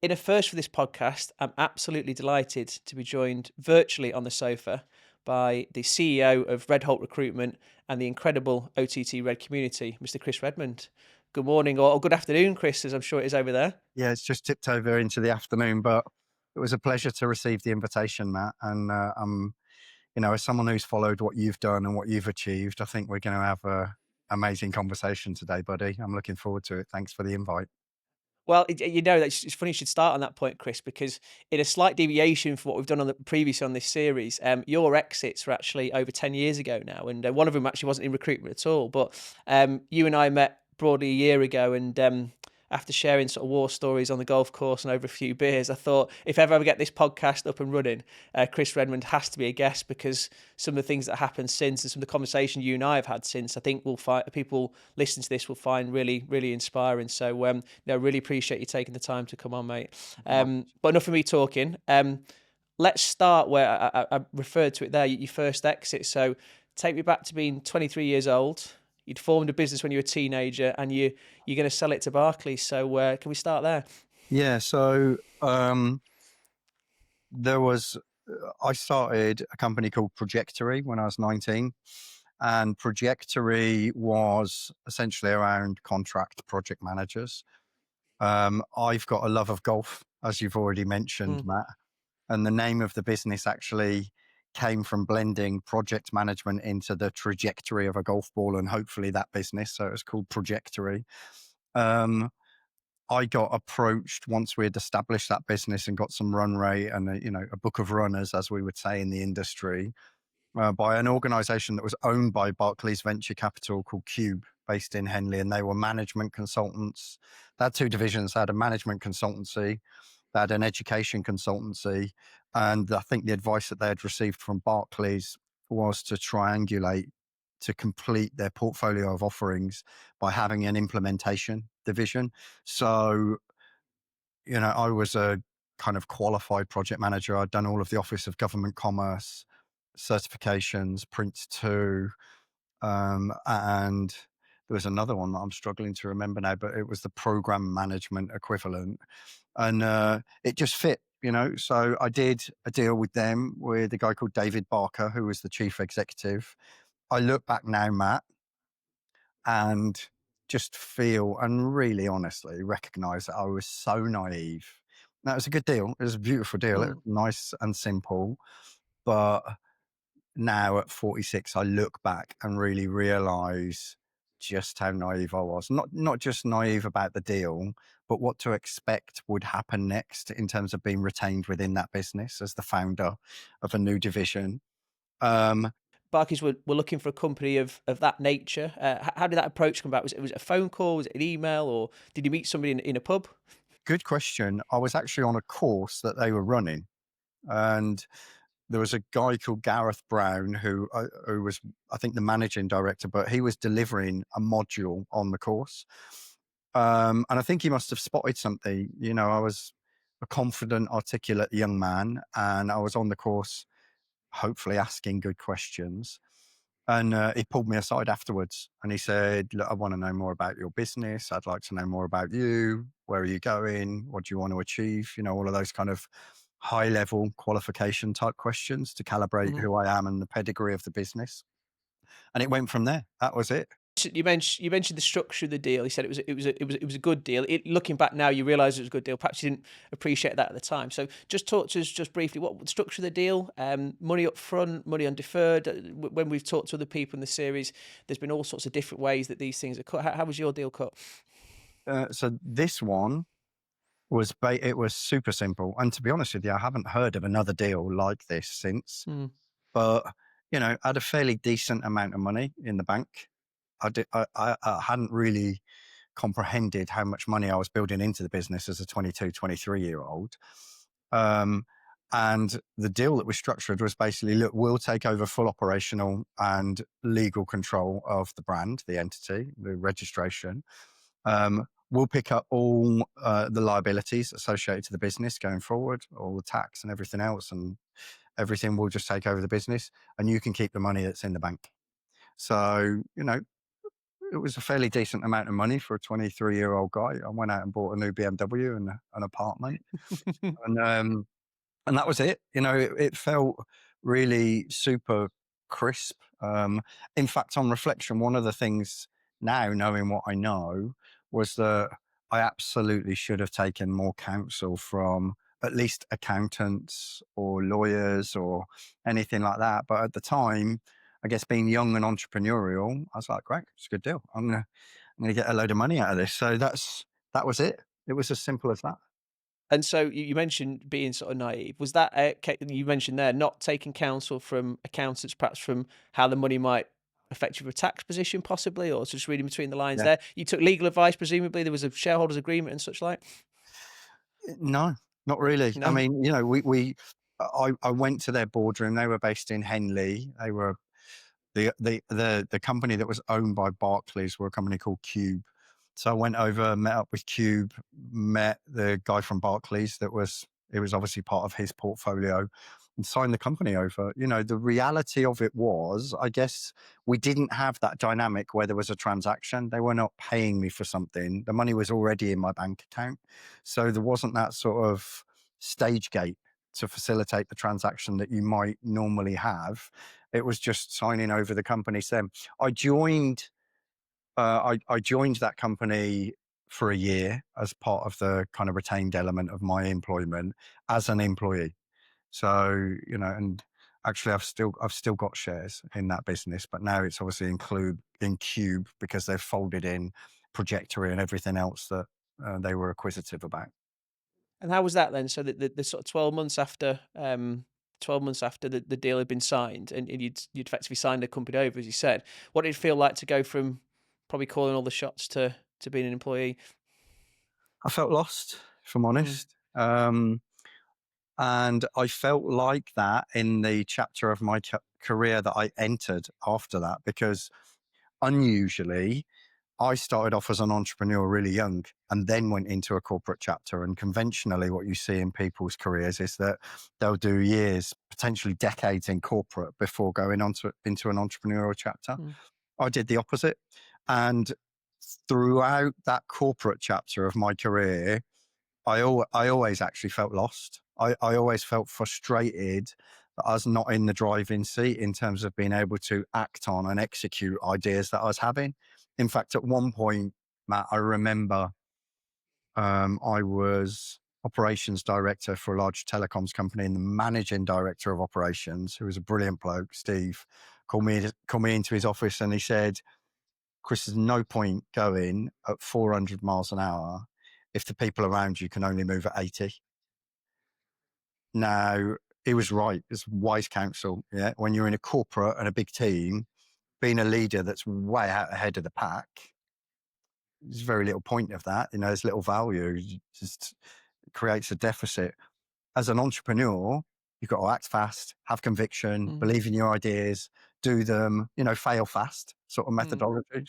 In a first for this podcast, I'm absolutely delighted to be joined virtually on the sofa by the CEO of Red Holt Recruitment and the incredible OTTRed community, Mr. Chris Redmond. Good morning or good afternoon, Chris, as I'm sure it is over there. Yeah, it's just tipped over into the afternoon, but it was a pleasure to receive the invitation, Matt. And as someone who's followed what you've done and what you've achieved, I think we're going to have a amazing conversation today, buddy. I'm looking forward to it. Thanks for the invite. Well, it's funny you should start on that point, Chris, because in a slight deviation from what we've done on the previous on this series, your exits were actually over 10 years ago now, and one of them actually wasn't in recruitment at all. But you and I met broadly a year ago, and after sharing sort of war stories on the golf course and over a few beers, I thought if ever I get this podcast up and running, Chris Redmond has to be a guest because some of the things that happened since and some of the conversation you and I have had since, I think will find people listening to this will find really, really inspiring. So, really appreciate you taking the time to come on, mate. My But enough of me talking. Let's start where I referred to it there, your first exit. So, take me back to being 23 years old. You'd formed a business when you were a teenager, and you're going to sell it to Barclays. So can we start there? Yeah, so there was, I started a company called Projectory when I was 19. And Projectory was essentially around contract project managers. I've got a love of golf, as you've already mentioned, Mm. Matt. And the name of the business actually came from blending project management into the trajectory of a golf ball and hopefully that business. So it was called Projectory. Um, I got approached once we had established that business and got some run rate and a book of runners, as we would say in the industry, by an organization that was owned by Barclays Venture Capital called Cube, based in Henley, and they were management consultants. They had two divisions. They had a management consultancy, they had an education consultancy, and I think the advice that they had received from Barclays was to triangulate to complete their portfolio of offerings by having an implementation division. So, I was a kind of qualified project manager. I'd done all of the Office of Government Commerce certifications, Prince 2, and there was another one that I'm struggling to remember now, but it was the program management equivalent. And it just fit. So I did a deal with them with a guy called David Barker, who was the chief executive. I look back now, Matt, and just feel and really honestly recognize that I was so naive. That was a good deal. It was a beautiful deal. It was Mm. nice and simple. But now at 46, I look back and really realize just how naive I was. Not just naive about the deal, but what to expect would happen next in terms of being retained within that business as the founder of a new division. Um, Barclays were looking for a company of that nature. How did that approach come about? Was it a phone call? Was it an email? Or did you meet somebody in a pub? Good question. I was actually on a course that they were running, and there was a guy called Gareth Brown who was, I think, the managing director, but he was delivering a module on the course. And I think he must have spotted something. I was a confident, articulate young man, and I was on the course, hopefully asking good questions. And he pulled me aside afterwards and he said, "Look, I want to know more about your business. I'd like to know more about you. Where are you going? What do you want to achieve?" All of those kind of high level qualification type questions to calibrate Mhm. who I am and the pedigree of the business. And it went from there. That was it. You mentioned the structure of the deal. You said it was a good deal. Looking back now, you realise it was a good deal. Perhaps you didn't appreciate that at the time. So just talk to us just briefly. What the structure of the deal? Money up front, money on deferred. When we've talked to other people in the series, there's been all sorts of different ways that these things are cut. How was your deal cut? So this one it was super simple. And to be honest with you, I haven't heard of another deal like this since. Hmm. But I had a fairly decent amount of money in the bank. I hadn't really comprehended how much money I was building into the business as a 22, 23-year old. Um, and the deal that was structured was basically, look, we'll take over full operational and legal control of the brand, the entity, the registration. We'll pick up all the liabilities associated to the business going forward, all the tax and everything else, and everything will just take over the business, and you can keep the money that's in the bank. So, it was a fairly decent amount of money for a 23-year-old guy. I went out and bought a new BMW and an apartment, and and that was it. It felt really super crisp. In fact, on reflection, one of the things now, knowing what I know, was that I absolutely should have taken more counsel from at least accountants or lawyers or anything like that. But at the time, I guess being young and entrepreneurial, I was like, great, it's a good deal. I'm gonna get a load of money out of this. So that was it. It was as simple as that. And so you mentioned being sort of naive. Was that you mentioned there not taking counsel from accountants, perhaps from how the money might affect your tax position, possibly, or just reading between the lines Yeah. there? You took legal advice, presumably. There was a shareholders agreement and such like. No, not really. I No. mean, I went to their boardroom. They were based in Henley. They were the company that was owned by Barclays were a company called Cube. So I went over, met up with Cube, met the guy from Barclays it was obviously part of his portfolio, and signed the company over. The reality of it was, I guess we didn't have that dynamic where there was a transaction. They were not paying me for something. The money was already in my bank account. So there wasn't that sort of stage gate to facilitate the transaction that you might normally have. It was just signing over the company. So I joined. I joined that company for a year as part of the kind of retained element of my employment as an employee. So and actually, I've still got shares in that business, but now it's obviously include in Cube because they've folded in Projectory and everything else that they were acquisitive about. And how was that then? So the sort of 12 months after the deal had been signed, and you'd effectively signed a company over, as you said. What did it feel like to go from probably calling all the shots to being an employee? I felt lost, if I'm Mm, honest. And I felt like that in the chapter of my career that I entered after that, because unusually, I started off as an entrepreneur really young and then went into a corporate chapter. And conventionally, what you see in people's careers is that they'll do years, potentially decades in corporate before going into an entrepreneurial chapter. mm. I did the opposite. And throughout that corporate chapter of my career, I always actually felt lost. I always felt frustrated that I was not in the driving seat in terms of being able to act on and execute ideas that I was having. In fact, at one point, Matt, I remember I was operations director for a large telecoms company, and the managing director of operations, who was a brilliant bloke, Steve, called me into his office, and he said, Chris, there's no point going at 400 miles an hour if the people around you can only move at 80. Now, he was right. It's wise counsel. Yeah. When you're in a corporate and a big team, being a leader that's way out ahead of the pack, there's very little point of that. There's little value. It just creates a deficit. As an entrepreneur, you've got to act fast, have conviction, Mm, believe in your ideas, do them, fail fast sort of mm. methodology,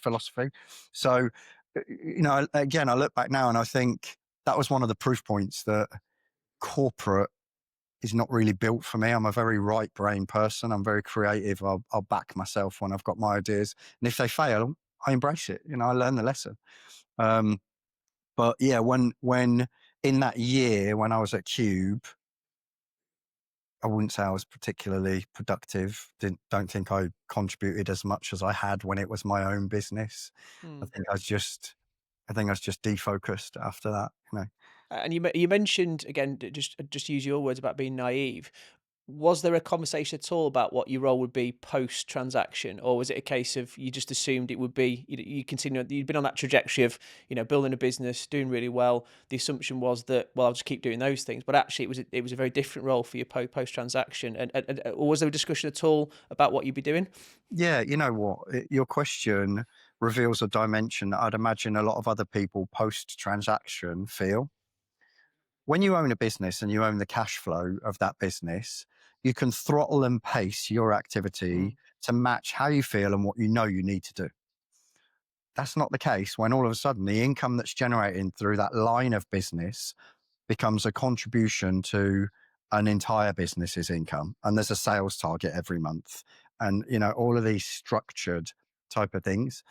philosophy. So, again, I look back now and I think that was one of the proof points that corporate is not really built for me. I'm a very right brain person. I'm very creative. I'll back myself when I've got my ideas. And if they fail, I embrace it. I learn the lesson. Um, but yeah, when in that year when I was at Cube, I wouldn't say I was particularly productive. Don't think I contributed as much as I had when it was my own business. I Mm. think I was just defocused after that. And you mentioned again, just use your words about being naive. Was there a conversation at all about what your role would be post transaction, or was it a case of you just assumed it would be you continue you'd been on that trajectory of building a business, doing really well. The assumption was that well I'll just keep doing those things, but actually it was a very different role for you post transaction. And or was there a discussion at all about what you'd be doing? Yeah, you know what? Your question reveals a dimension that I'd imagine a lot of other people post transaction feel. When you own a business and you own the cash flow of that business, you can throttle and pace your Mm, activity to match how you feel and what you know you need to do. That's not the case when all of a sudden the income that's generated through that line of business becomes a contribution to an entire business's income. And there's a sales target every month. And, all of these structured type of things.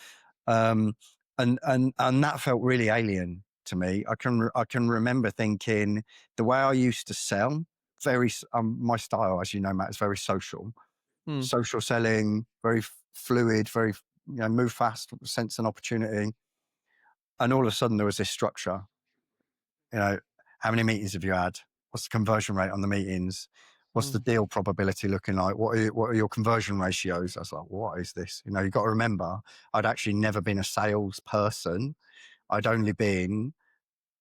Um, and that felt really alien to me. I can remember thinking the way I used to sell, my style, as you know, Matt, is very social, Mm, social selling, very fluid, very move fast, sense and opportunity. And all of a sudden, there was this structure. How many meetings have you had? What's the conversion rate on the meetings? What's the mm, deal probability looking like? What are your conversion ratios? I was like, what is this? You've got to remember, I'd actually never been a salesperson. I'd only been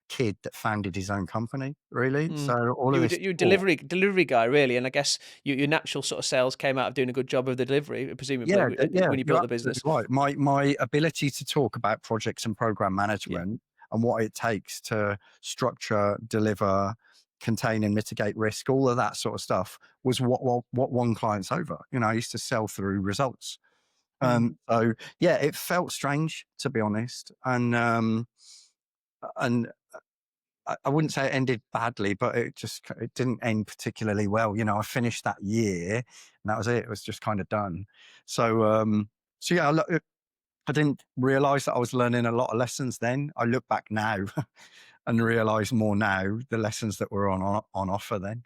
a kid that founded his own company, really. mm. So all of this You were talk, delivery guy, really, and I guess your natural sort of sales came out of doing a good job of the delivery, presumably, yeah, when you you're built the absolutely business. right. My ability to talk about projects and program Yeah. management and what it takes to structure, deliver, contain and mitigate risk, all of that sort of stuff was what won clients over. I used to sell through results. Mm. So yeah, it felt strange, to be honest, and I wouldn't say it ended badly, but it didn't end particularly well. I finished that year, and that was it. It was just kind of done. So yeah, I didn't realize that I was learning a lot of lessons then. I look back now and realize more now the lessons that were on offer then.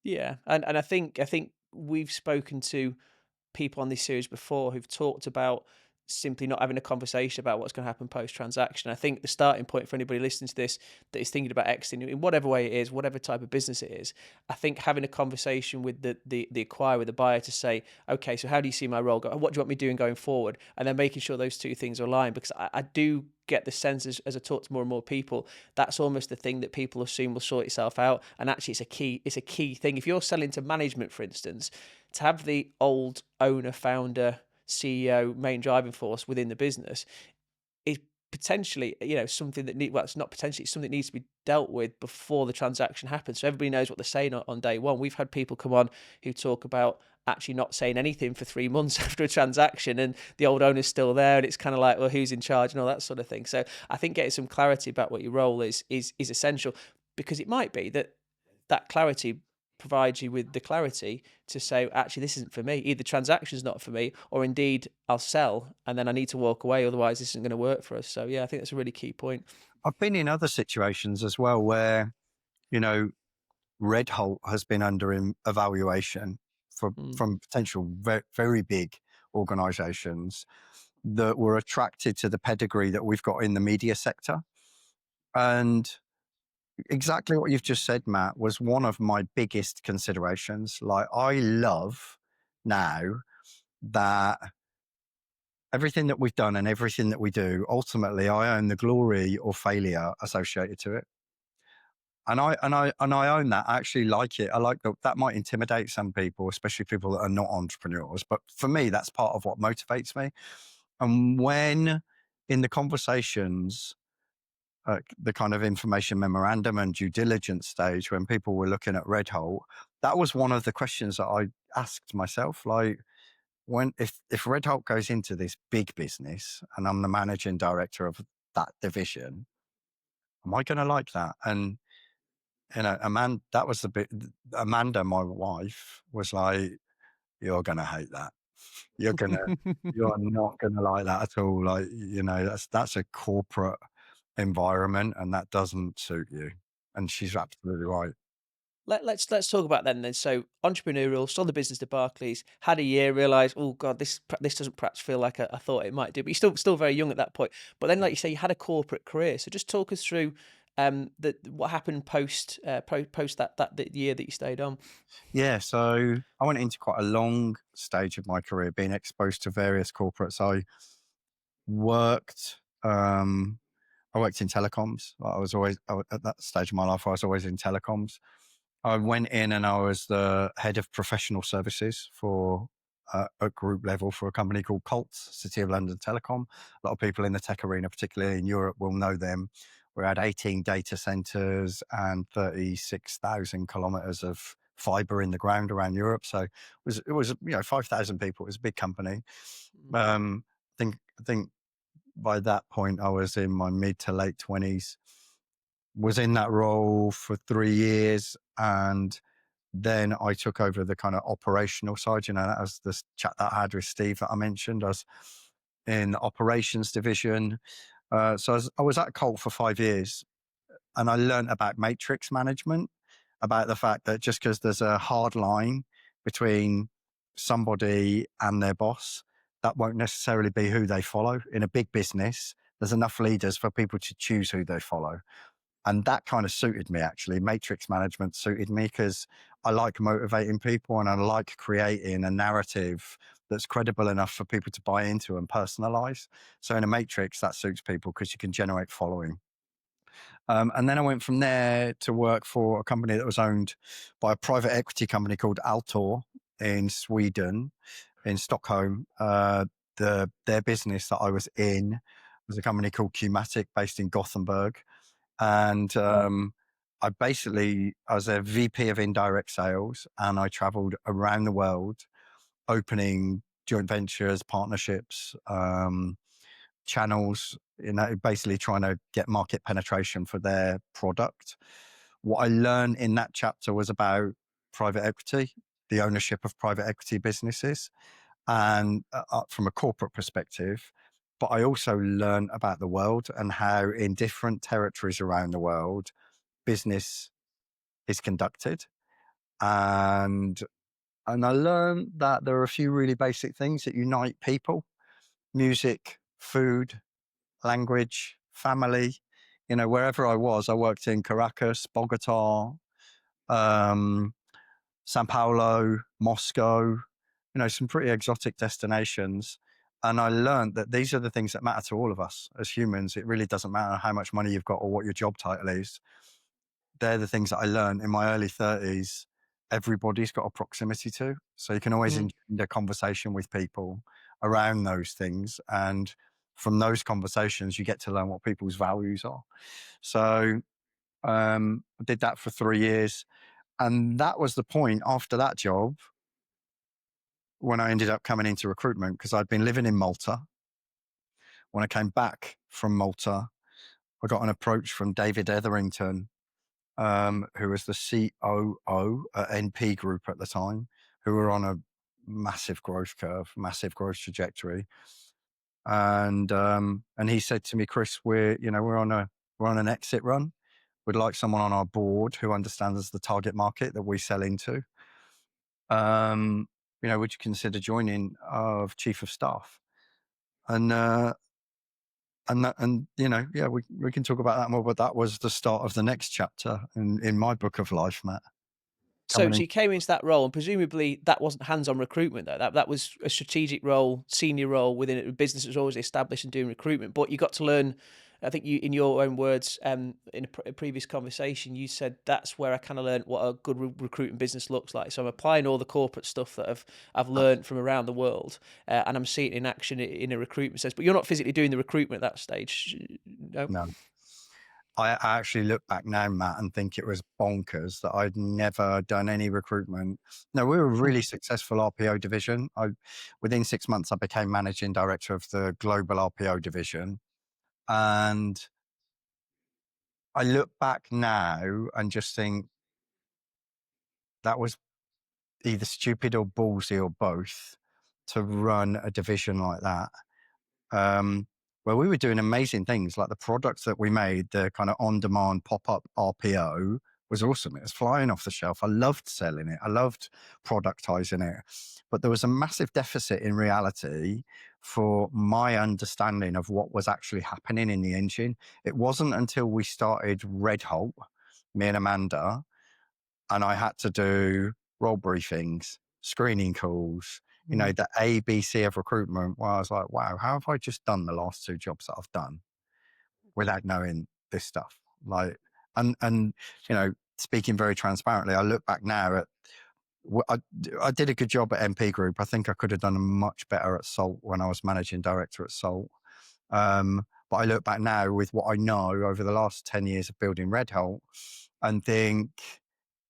Yeah, and I think we've spoken to people on this series before who've talked about simply not having a conversation about what's going to happen post transaction. I think the starting point for anybody listening to this that is thinking about exiting in whatever way it is, whatever type of business it is, I think having a conversation with the acquirer, the buyer, to say, okay, so how do you see my role? What do you want me doing going forward? And then making sure those two things are aligned, because I do get the sense as I talk to more and more people, that's almost the thing that people assume will sort itself out. And actually, it's a key thing. If you're selling to management, for instance, to have the old owner, founder, CEO, main driving force within the business is potentially, something that well, it's not potentially, it's something that needs to be dealt with before the transaction happens. So everybody knows what they're saying on day one. We've had people come on who talk about actually not saying anything for 3 months after a transaction, and the old owner's still there, and it's kind of like, well, who's in charge and all that sort of thing. So I think getting some clarity about what your role is essential, because it might be that that clarity provides you with the clarity to say, actually, this isn't for me. Either the transaction's not for me, or indeed I'll sell and then I need to walk away. Otherwise, this isn't going to work for us. So yeah, I think that's a really key point. I've been in other situations as well where, you know, Red Holt has been under evaluation Mm, from potential very big organizations that were attracted to the pedigree that we've got in the media sector. And exactly what you've just said, Matt, was one of my biggest considerations. Like, I love now that everything that we've done and everything that we do, ultimately, I own the glory or failure associated to it. And I own that. I actually like it. I like that might intimidate some people, especially people that are not entrepreneurs. But for me, that's part of what motivates me. And when in the conversations, the kind of information memorandum and due diligence stage, when people were looking at Red Holt, that was one of the questions that I asked myself. Like, if Red Holt goes into this big business and I'm the managing director of that division, am I going to like that? And Amanda, that was the bit. Amanda, my wife, was like, "You're gonna hate that. You're gonna, you're not gonna like that at all. Like, that's a corporate environment, and that doesn't suit you." And she's absolutely right. let's talk about then. So entrepreneurial, sold the business to Barclays, had a year, realised, oh god, this doesn't perhaps feel like I thought it might do. But you're still very young at that point. But then, like you say, you had a corporate career. So just talk us through what happened post that the year that you stayed on. Yeah, so I went into quite a long stage of my career, being exposed to various corporates. Worked. Um, I worked in telecoms. At that stage of my life, I was always in telecoms. I went in and I was the head of professional services for a group level for a company called Colts, City of London Telecom. A lot of people in the tech arena, particularly in Europe, will know them. We had 18 data centers and 36,000 kilometers of fiber in the ground around Europe. So it was 5,000 people. It was a big company. Mm. I think by that point I was in my mid to late 20s. Was in that role for 3 years, and then I took over the kind of operational side. That was this chat that I had with Steve that I mentioned. in the operations division. So I was at Colt for 5 years, and I learned about matrix management, about the fact that just because there's a hard line between somebody and their boss, that won't necessarily be who they follow. In a big business, there's enough leaders for people to choose who they follow. And that kind of suited me, actually. Matrix management suited me because I like motivating people and I like creating a narrative that's credible enough for people to buy into and personalize. So in a matrix, that suits people because you can generate following. And then I went from there to work for a company that was owned by a private equity company called Altor in Sweden, in Stockholm. Their business that I was in was a company called Qmatic based in Gothenburg. And I was a VP of indirect sales, and I traveled around the world opening joint ventures, partnerships, channels, basically trying to get market penetration for their product. What I learned in that chapter was about private equity, the ownership of private equity businesses, and from a corporate perspective. But I also learned about the world and how in different territories around the world, business is conducted. And and I learned that there are a few really basic things that unite people: music, food, language, family. Wherever I was, I worked in Caracas, Bogota, um, Sao Paulo, Moscow, some pretty exotic destinations. And I learned that these are the things that matter to all of us as humans. It really doesn't matter how much money you've got or what your job title is. They're the things that I learned in my early 30s. Everybody's got a proximity to. So you can always Mm. engage a conversation with people around those things. And from those conversations, you get to learn what people's values are. So I did that for 3 years. And that was the point after that job when I ended up coming into recruitment, because I'd been living in Malta. When I came back from Malta, I got an approach from David Etherington, who was the COO at NP Group at the time, who were on a massive growth curve, massive growth trajectory. And he said to me, "Chris, we're on an exit run. We'd like someone on our board who understands the target market that we sell into. Um, would you consider joining of chief of staff?" And yeah, we can talk about that more. But that was the start of the next chapter in my book of life, Matt. So Coming so in. you came into that role, and presumably that wasn't hands-on recruitment, though. That was a strategic role, senior role within a business that was always established and doing recruitment. But you got to learn, I think you, in your own words, in a previous conversation, you said that's where I kind of learned what a good recruiting business looks like. So I'm applying all the corporate stuff that I've learned from around the world, and I'm seeing it in action in a recruitment sense. But you're not physically doing the recruitment at that stage, no? No, I actually look back now, Matt, and think it was bonkers that I'd never done any recruitment. No, we were a really successful RPO division. Within 6 months, I became managing director of the global RPO division. And I look back now and just think that was either stupid or ballsy or both to run a division like that. Um, where we were doing amazing things, like the products that we made, the kind of on-demand pop-up RPO was awesome. It was flying off the shelf. I loved selling it. I loved productizing it. But there was a massive deficit in reality for my understanding of what was actually happening in the engine. It wasn't until we started Red Holt, me and Amanda, and I had to do role briefings, screening calls, Mm. the ABC of recruitment, where I was like, wow, how have I just done the last two jobs that I've done without knowing this stuff? Like, and speaking very transparently, I look back now at, I, I did a good job at MP Group. I think I could have done much better at Salt when I was managing director at Salt. But I look back now with what I know over the last 10 years of building Red Holt and think,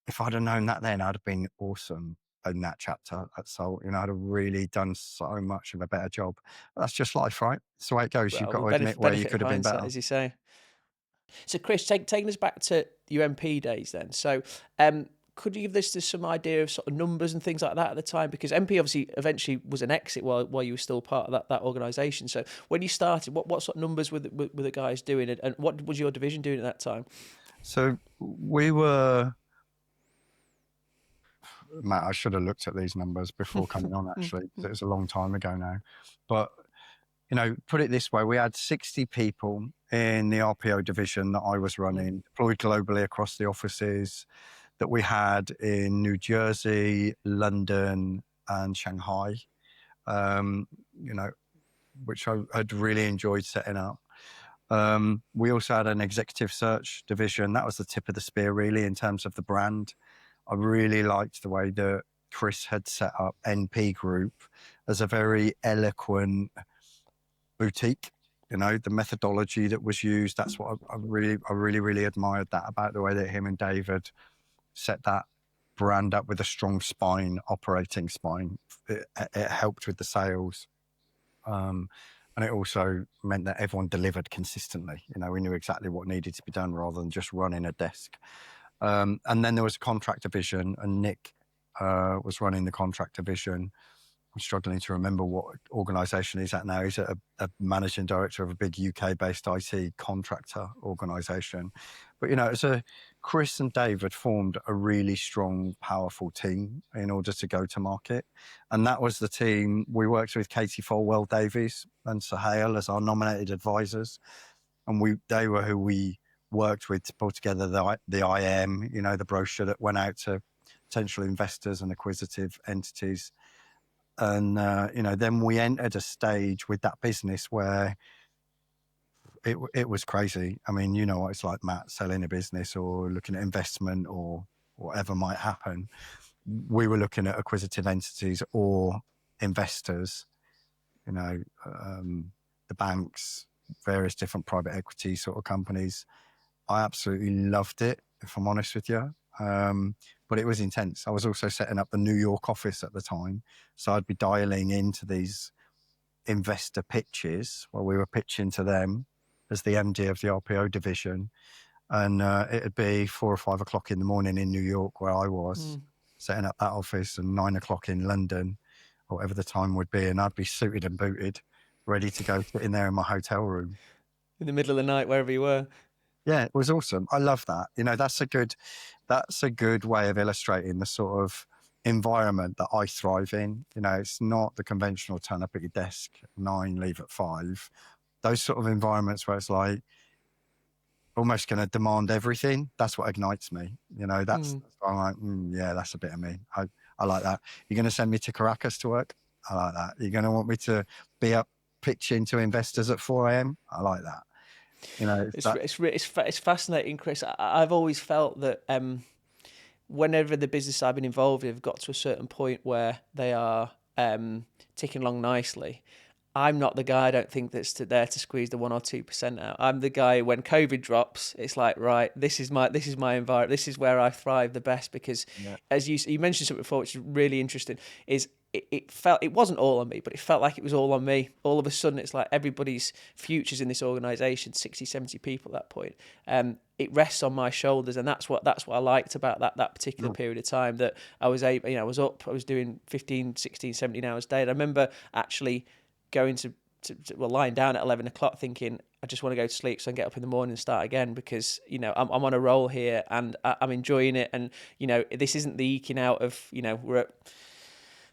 if I'd have known that then, I'd have been awesome in that chapter at Salt. I'd have really done so much of a better job. But that's just life, right? It's the way it goes. You've Well, got the to admit where you benefit of could have been hindsight, better. as you say. So, Chris, taking us back to your MP days then. So, could you give this to some idea of sort of numbers and things like that at the time? Because MP obviously eventually was an exit while you were still part of that organisation. So when you started, what sort of numbers were the guys doing, and what was your division doing at that time? So we were, Matt, I should have looked at these numbers before coming on, actually, because it was a long time ago now. But, put it this way, we had 60 people in the RPO division that I was running, deployed globally across the offices that we had in New Jersey, London, and Shanghai, um, which I had really enjoyed setting up. We also had an executive search division. That was the tip of the spear, really, in terms of the brand. I really liked the way that Chris had set up NP Group as a very eloquent boutique. The methodology that was used. That's what I really admired that about the way that him and David set that brand up with a strong spine, operating spine. It helped with the sales. And it also meant that everyone delivered consistently. We knew exactly what needed to be done rather than just running a desk. And then there was a contract division, and Nick was running the contract division. I'm struggling to remember what organisation he's at now. He's a managing director of a big UK-based IT contractor organisation. But, Chris and David formed a really strong, powerful team in order to go to market. And that was the team. We worked with Katie Folwell Davies and Sahale as our nominated advisors. And they were who we worked with to pull together the IM, the brochure that went out to potential investors and acquisitive entities. And, then we entered a stage with that business where it was crazy. I mean, you know what it's like, Matt, selling a business or looking at investment or whatever might happen. We were looking at acquisitive entities or investors, the banks, various different private equity sort of companies. I absolutely loved it, if I'm honest with you. But it was intense. I was also setting up the New York office at the time. So I'd be dialing into these investor pitches while we were pitching to them as the MD of the RPO division. And it'd be 4 or 5 o'clock in the morning in New York where I was setting up that office, and 9 o'clock in London, or whatever the time would be. And I'd be suited and booted, ready to go sit in there in my hotel room. In the middle of the night, wherever you were. Yeah, it was awesome. I love that. That's a good way of illustrating the sort of environment that I thrive in. It's not the conventional turn up at your desk at 9, leave at 5. Those sort of environments where it's like almost going to demand everything. That's what ignites me. That's I'm like, yeah, that's a bit of me. I like that. You're going to send me to Caracas to work? I like that. You're going to want me to be up pitching to investors at 4 a.m.? I like that. It's fascinating, Chris. I've always felt that whenever the business I've been involved in have got to a certain point where they are ticking along nicely, I'm not the guy, I don't think, that's there to squeeze the 1 or 2% out. I'm the guy when COVID drops, it's like, right, this is my environment. This is where I thrive the best because, as you mentioned something before, which is really interesting, is it wasn't all on me, but it felt like it was all on me. All of a sudden, it's like everybody's futures in this organisation, 60, 70 people at that point. It rests on my shoulders, and that's what I liked about that particular period of time, that I was able, I was up, I was doing 15, 16, 17 hours a day. And I remember actually going to lying down at 11 o'clock thinking, I just want to go to sleep so I can get up in the morning and start again because, I'm on a roll here and I'm enjoying it. And, this isn't the eking out of, we're at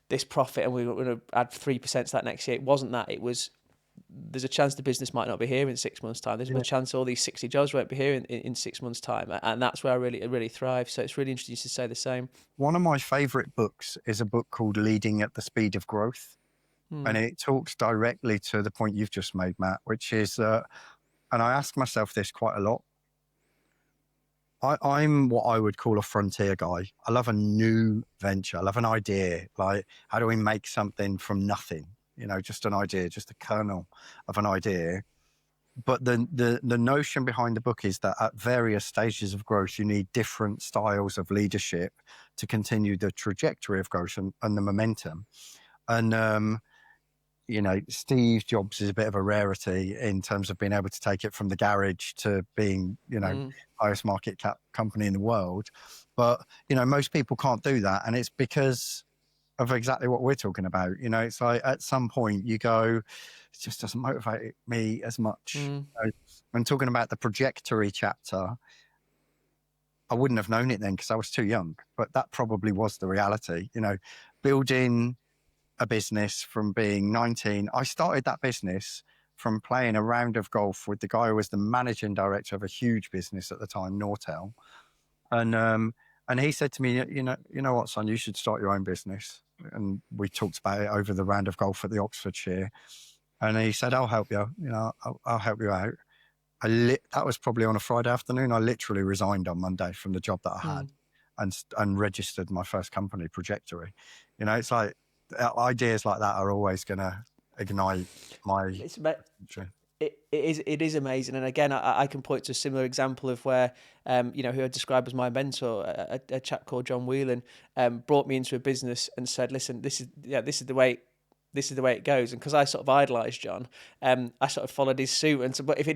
this profit and we're going to add 3% to that next year. It wasn't that. It was, there's a chance the business might not be here in 6 months' time. There's a chance all these 60 jobs won't be here in 6 months' time. And that's where I really thrive. So it's really interesting to say the same. One of my favourite books is a book called Leading at the Speed of Growth. And it talks directly to the point you've just made, Matt, which is, and I ask myself this quite a lot. I'm what I would call a frontier guy. I love a new venture. I love an idea. Like, how do we make something from nothing? Just an idea, just a kernel of an idea. But the notion behind the book is that at various stages of growth, you need different styles of leadership to continue the trajectory of growth and the momentum. And, Steve Jobs is a bit of a rarity in terms of being able to take it from the garage to being, Mm, highest market cap company in the world. But, most people can't do that. And it's because of exactly what we're talking about. It's like at some point you go, it just doesn't motivate me as much. mm, I'm talking about the Projectory chapter. I wouldn't have known it then because I was too young, but that probably was the reality, building a business from being 19. I started that business from playing a round of golf with the guy who was the managing director of a huge business at the time, Nortel. And he said to me, you know what, son, you should start your own business. And we talked about it over the round of golf at the Oxfordshire. And he said, I'll help you. I'll help you out. That was probably on a Friday afternoon. I literally resigned on Monday from the job that I had mm. and registered my first company, Projectory. It's like ideas like that are always going to ignite my It's future. it is amazing, and again, I can point to a similar example of where who I describe as my mentor, a chap called John Whelan, brought me into a business and said, "Listen, this is the way." This is the way it goes, and because I sort of idolised John, I sort of followed his suit. And so, but if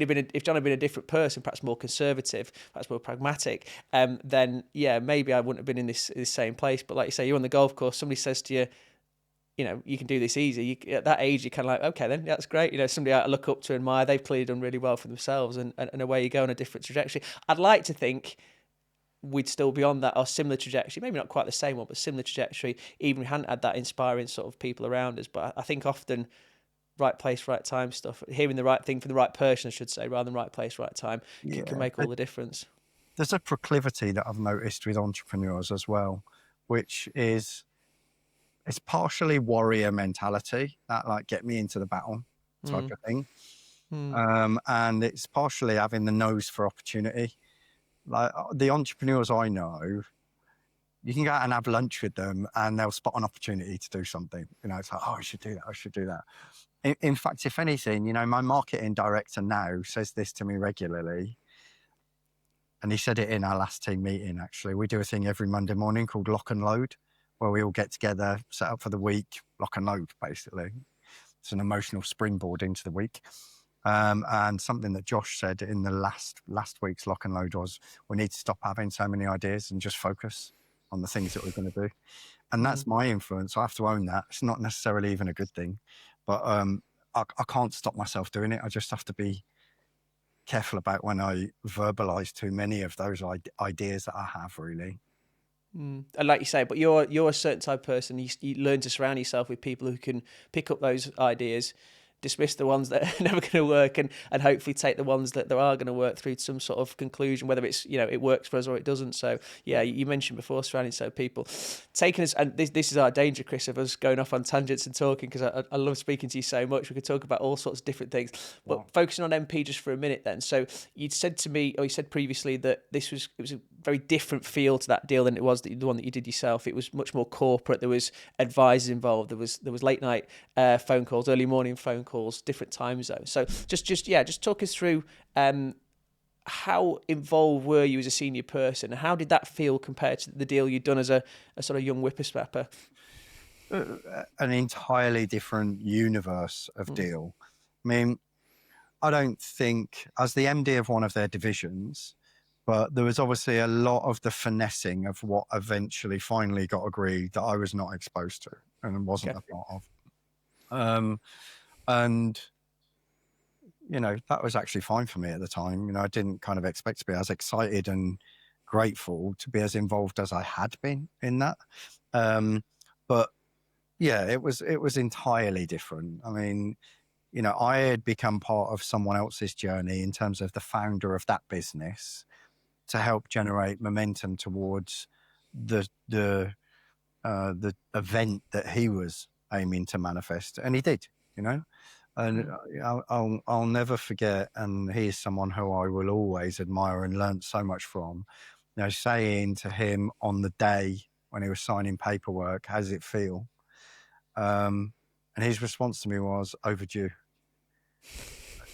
John had been a different person, perhaps more conservative, perhaps more pragmatic, then yeah, maybe I wouldn't have been in this same place. But like you say, you're on the golf course. Somebody says to you, you can do this easy. At that age, you're kind of like, okay, then that's great. Somebody I look up to, admire. They've clearly done really well for themselves, and away you go on a different trajectory. I'd like to think we'd still be on that or similar trajectory, maybe not quite the same one, but similar trajectory, even if we hadn't had that inspiring sort of people around us. But I think often right place, right time stuff, hearing the right thing from the right person, I should say, rather than right place, right time, can Yeah. make all the difference. There's a proclivity that I've noticed with entrepreneurs as well, which is it's partially warrior mentality, that like get me into the battle type Mm, of thing. mm, And it's partially having the nose for opportunity. Like the entrepreneurs I know, you can go out and have lunch with them and they'll spot an opportunity to do something. It's like, oh, I should do that. I should do that. In fact, if anything, my marketing director now says this to me regularly. And he said it in our last team meeting, actually. We do a thing every Monday morning called Lock and Load, where we all get together, set up for the week, lock and load, basically. It's an emotional springboard into the week. And something that Josh said in the last week's Lock and Load was, we need to stop having so many ideas and just focus on the things that we're going to do. And mm. that's my influence. I have to own that. It's not necessarily even a good thing, but I can't stop myself doing it. I just have to be careful about when I verbalize too many of those ideas that I have, really. Mm. And like you say, but you're a certain type of person. You learn to surround yourself with people who can pick up those ideas, dismiss the ones that are never going to work, and hopefully take the ones that are going to work through to some sort of conclusion, whether it's it works for us or it doesn't. So yeah, you mentioned before surrounding yourself with people, taking us, and this is our danger, Chris, of us going off on tangents and talking, because I love speaking to you so much. We could talk about all sorts of different things, but Wow. focusing on MP just for a minute then. So you'd said to me, or you said previously, that it was a very different feel to that deal than it was the one that you did yourself. It was much more corporate. There was advisors involved. There was late night phone calls, early morning phone calls, different time zones. So just talk us through how involved were you as a senior person? How did that feel compared to the deal you'd done as a sort of young whippersnapper? An entirely different universe of Mm, deal. I mean, I don't think, as the MD of one of their divisions, but there was obviously a lot of the finessing of what eventually finally got agreed that I was not exposed to and wasn't okay. a part of. Um, and that was actually fine for me at the time. I didn't kind of expect to be as excited and grateful to be as involved as I had been in that. But yeah, it was entirely different. I mean, I had become part of someone else's journey in terms of the founder of that business to help generate momentum towards the event that he was aiming to manifest, and he did. You know, and Mm, I'll never forget. And he is someone who I will always admire and learn so much from. Saying to him on the day when he was signing paperwork, "How does it feel?" And his response to me was, "Overdue."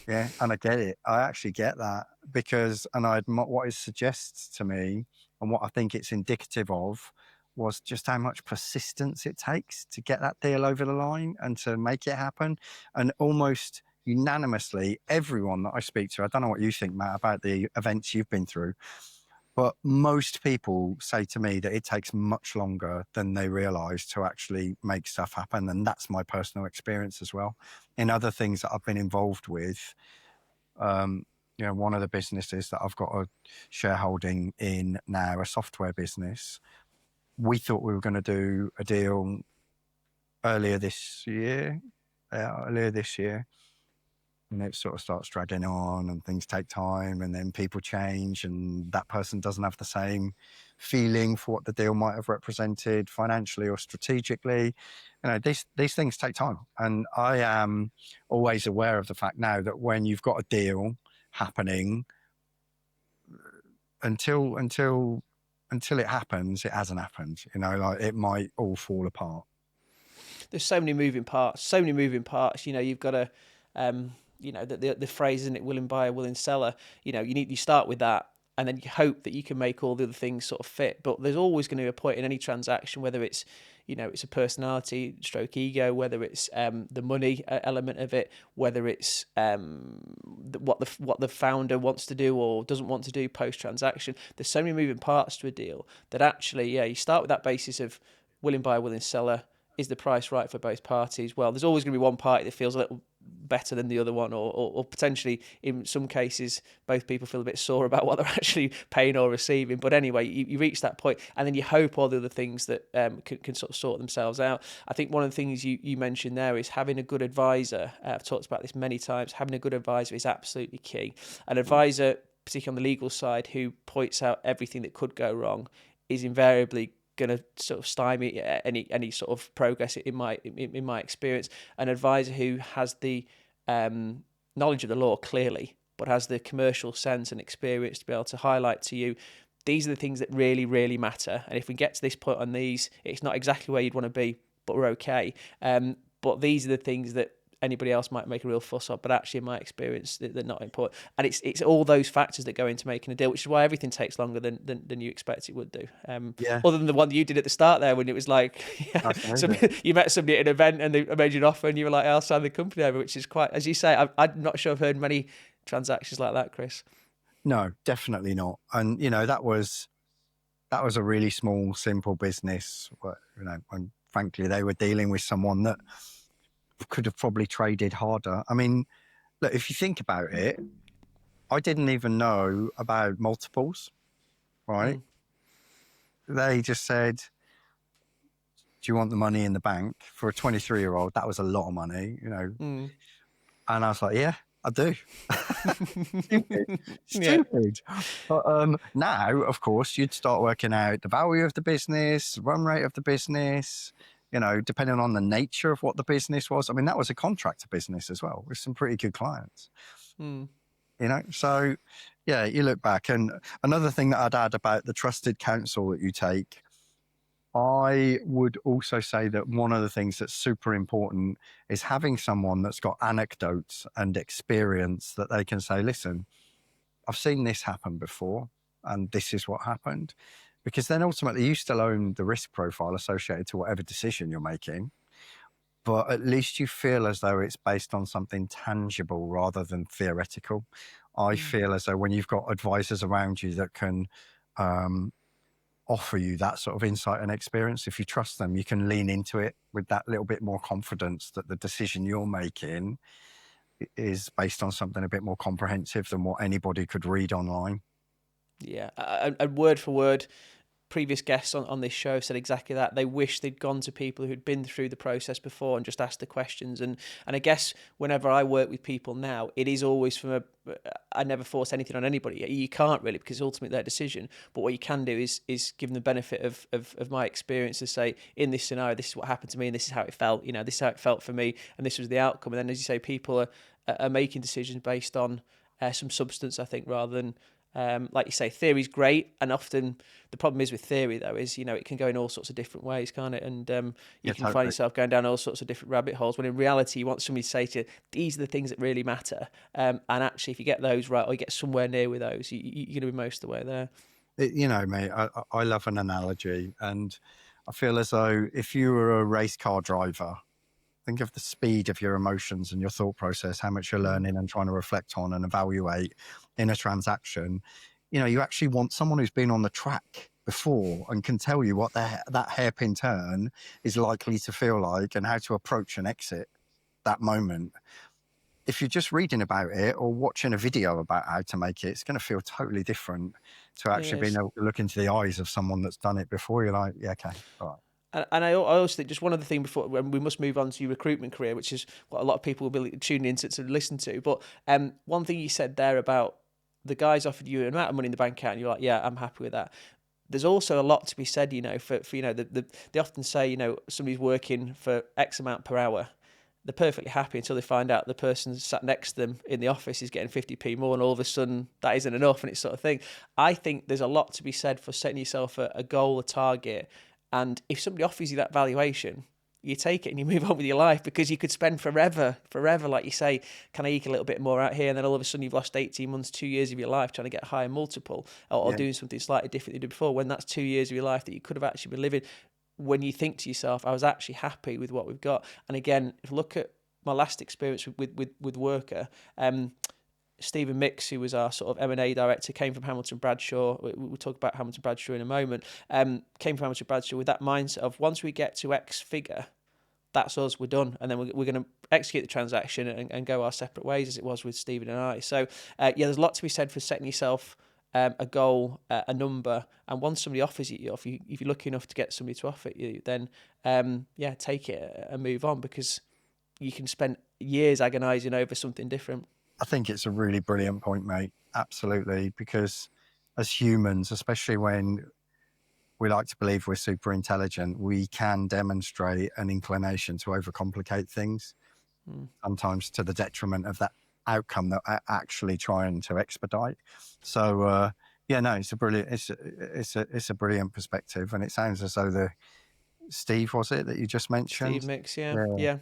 Yeah, and I get it. I actually get that because, and what it suggests to me, and what I think it's indicative of, was just how much persistence it takes to get that deal over the line and to make it happen. And almost unanimously, everyone that I speak to, I don't know what you think, Matt, about the events you've been through, but most people say to me that it takes much longer than they realize to actually make stuff happen. And that's my personal experience as well. In other things that I've been involved with, um, one of the businesses that I've got a shareholding in now, a software business, we thought we were going to do a deal earlier this year, earlier this year. And it sort of starts dragging on and things take time and then people change and that person doesn't have the same feeling for what the deal might have represented financially or strategically. These things take time. And I am always aware of the fact now that when you've got a deal happening, until it happens, it hasn't happened. Like it might all fall apart. There's so many moving parts. You've got to, the phrase, isn't it, willing buyer, willing seller. You start with that, and then you hope that you can make all the other things sort of fit. But there's always going to be a point in any transaction, whether it's it's a personality stroke ego, whether it's the money element of it, whether it's what the founder wants to do or doesn't want to do post transaction. There's so many moving parts to a deal that actually, you start with that basis of willing buyer, willing seller. Is the price right for both parties? Well, there's always going to be one party that feels a little better than the other one, or potentially in some cases both people feel a bit sore about what they're actually paying or receiving. But anyway, you reach that point and then you hope all the other things that can sort of sort themselves out. I think one of the things you mentioned there is having a good advisor. I've talked about this many times. Having a good advisor is absolutely key. An advisor, particularly on the legal side, who points out everything that could go wrong is invariably going to sort of stymie any sort of progress in my experience. An advisor who has the knowledge of the law clearly, but has the commercial sense and experience to be able to highlight to you, these are the things that really, really matter. And if we get to this point on these, it's not exactly where you'd want to be, but we're okay. But these are the things that anybody else might make a real fuss of, but actually in my experience they're not important. And it's all those factors that go into making a deal, which is why everything takes longer than you expect it would do. Yeah. Other than the one that you did at the start there, when it was like you met somebody at an event and they made you an offer and you were like, I'll sign the company over, which is quite, as you say, I'm not sure I've heard many transactions like that, Chris. No, definitely not. And that was a really small, simple business. And frankly, they were dealing with someone that could have probably traded harder. I mean, look, if you think about it, I didn't even know about multiples, right? They just said, do you want the money in the bank? For a 23-year-old, that was a lot of money, And I was like, yeah, I do. Stupid. Yeah. But now, of course, you'd start working out the value of the business, run rate of the business, depending on the nature of what the business was. I mean, that was a contractor business as well with some pretty good clients. So yeah, you look back. And another thing that I'd add about the trusted counsel that you take, I would also say that one of the things that's super important is having someone that's got anecdotes and experience that they can say, listen, I've seen this happen before and this is what happened. Because then ultimately you still own the risk profile associated to whatever decision you're making, but at least you feel as though it's based on something tangible rather than theoretical. I feel as though when you've got advisors around you that can offer you that sort of insight and experience, if you trust them, you can lean into it with that little bit more confidence that the decision you're making is based on something a bit more comprehensive than what anybody could read online. Yeah, and word for word, previous guests on this show said exactly that. They wish they'd gone to people who'd been through the process before and just asked the questions. And I guess whenever I work with people now, it is always from I never force anything on anybody. You can't really, because it's ultimately their decision. But what you can do is give them the benefit of my experience to say, in this scenario, this is what happened to me and this is how it felt. This is how it felt for me and this was the outcome. And then, as you say, people are making decisions based on some substance, I think, rather than like you say, theory's great, and often the problem is with theory though is it can go in all sorts of different ways, can't it? And you can find yourself going down all sorts of different rabbit holes, when in reality you want somebody to say to you, these are the things that really matter, and actually if you get those right, or you get somewhere near with those, you're going to be most of the way there. Mate, I love an analogy, and I feel as though if you were a race car driver, think of the speed of your emotions and your thought process, how much you're Mm. learning and trying to reflect on and evaluate in a transaction. You actually want someone who's been on the track before and can tell you what that hairpin turn is likely to feel like and how to approach and exit that moment. If you're just reading about it or watching a video about how to make it, it's going to feel totally different to It actually being is. able to look into the eyes of someone that's done it before. You're like, yeah, okay, all right. And I also think just one other thing before when we must move on to your recruitment career, which is what a lot of people will be tuning in to listen to. But one thing you said there about the guys offered you an amount of money in the bank account, and you're like, yeah, I'm happy with that. There's also a lot to be said, for they often say, somebody's working for X amount per hour. They're perfectly happy until they find out the person sat next to them in the office is getting 50p more, and all of a sudden that isn't enough, and it's sort of thing. I think there's a lot to be said for setting yourself a goal, a target, and if somebody offers you that valuation, you take it and you move on with your life, because you could spend forever, like you say, can I eke a little bit more out here? And then all of a sudden you've lost 18 months, 2 years of your life trying to get a higher multiple, or Yeah. doing something slightly different than you did before, when that's 2 years of your life that you could have actually been living. When you think to yourself, I was actually happy with what we've got. And again, if you look at my last experience with Worker, Stephen Mix, who was our sort of M&A director, came from Hamilton Bradshaw. We'll talk about Hamilton Bradshaw in a moment. Came from Hamilton Bradshaw with that mindset of, once we get to X figure, that's us, we're done. And then we're going to execute the transaction and go our separate ways, as it was with Stephen and I. So, there's a lot to be said for setting yourself a goal, a number. And once somebody offers it you, if you're lucky enough to get somebody to offer it you, then, take it and move on, because you can spend years agonising over something different. I think it's a really brilliant point, mate. Absolutely. Because as humans, especially when we like to believe we're super intelligent, we can demonstrate an inclination to overcomplicate things, Mm. sometimes to the detriment of that outcome that we're actually trying to expedite. So, no, it's a brilliant, it's a brilliant perspective. And it sounds as though Steve, was it that you just mentioned? Steve Mix, yeah, Yeah. yeah.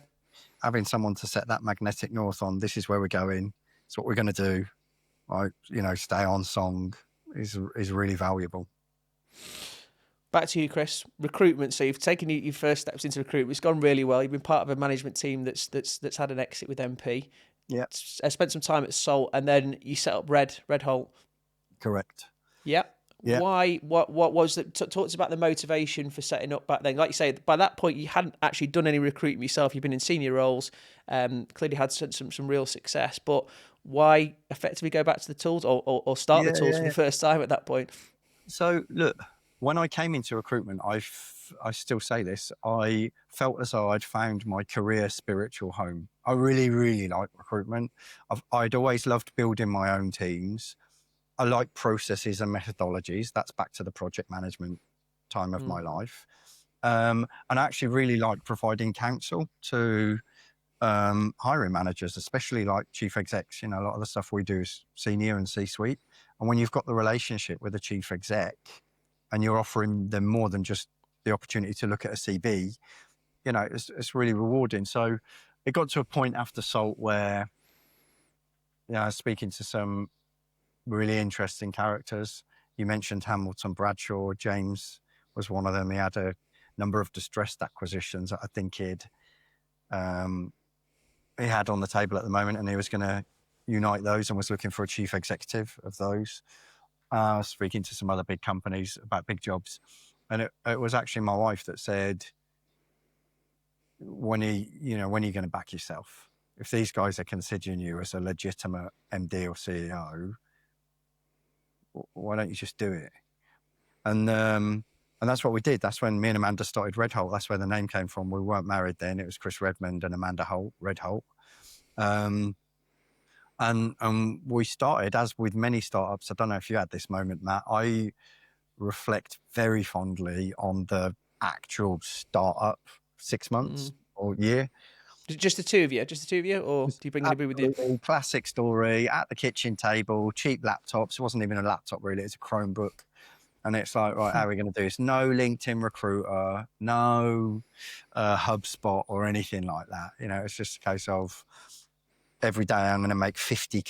Having someone to set that magnetic north on, this is where we're going. It's what we're going to do. Right, stay on song is really valuable. Back to you, Chris. Recruitment. So you've taken your first steps into recruitment. It's gone really well. You've been part of a management team that's had an exit with MP. Yeah, I spent some time at Salt, and then you set up Red Holt. correct. Yeah. Yeah, Why? What was it? Talk to us about the motivation for setting up back then. Like you say, by that point you hadn't actually done any recruitment yourself. You've been in senior roles. Clearly had some real success. But why effectively go back to the tools, or start the tools for yeah. the first time at that point? So look, when I came into recruitment, I still say this, I felt as though I'd found my career spiritual home. I really, really like recruitment. I'd always loved building my own teams. I like processes and methodologies. That's back to the project management time of my life. And I actually really like providing counsel to hiring managers, especially like chief execs. A lot of the stuff we do is senior and C-suite. And when you've got the relationship with a chief exec and you're offering them more than just the opportunity to look at a CB, it's really rewarding. So it got to a point after Salt where, I was speaking to some really interesting characters. You mentioned Hamilton Bradshaw. James was one of them. He had a number of distressed acquisitions that I think he had on the table at the moment, and he was going to unite those and was looking for a chief executive of those. Speaking to some other big companies about big jobs. And it was actually my wife that said, when are you going to back yourself? If these guys are considering you as a legitimate MD or CEO, why don't you just do it? And that's what we did. That's when me and Amanda started Red Holt. That's where the name came from. We weren't married then. It was Chris Redmond and Amanda Holt, Red Holt. And we started, as with many startups, I don't know if you had this moment, Matt, I reflect very fondly on the actual startup 6 months or year. Just the two of you, or do you bring anybody with you? Classic story, at the kitchen table, cheap laptops. It wasn't even a laptop really, it's a Chromebook. And it's like, right, how are we going to do this? No LinkedIn Recruiter, no HubSpot or anything like that. It's just a case of every day I'm going to make 50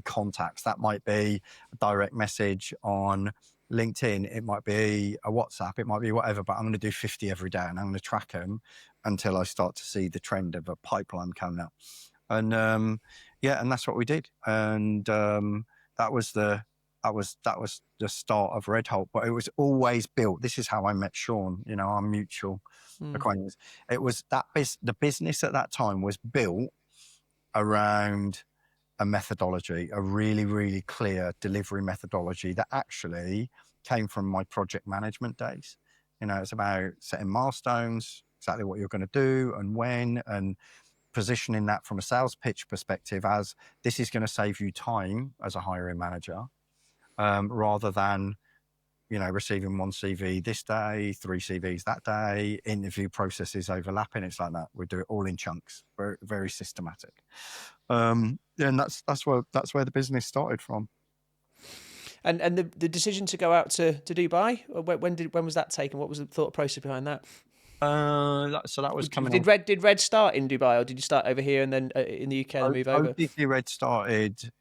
contacts. That might be a direct message on LinkedIn, it might be a WhatsApp, it might be whatever, but I'm going to do 50 every day and I'm going to track them until I start to see the trend of a pipeline coming up. And yeah, and that's what we did. And that was the start of Red Holt, but it was always built. This is how I met Sean, our mutual acquaintance. It was the business at that time was built around a methodology, a really, really clear delivery methodology that actually came from my project management days. It's about setting milestones, exactly what you're going to do and when, and positioning that from a sales pitch perspective as this is going to save you time as a hiring manager, rather than receiving one CV this day, 3 CVs that day, interview processes overlapping. It's like that. We do it all in chunks, very, very systematic. And that's where the business started from. And the decision to go out to Dubai, when was that taken? What was the thought process behind that? So that was coming on. Did Red start in Dubai, or did you start over here and then in the UK and move over? OTTRed started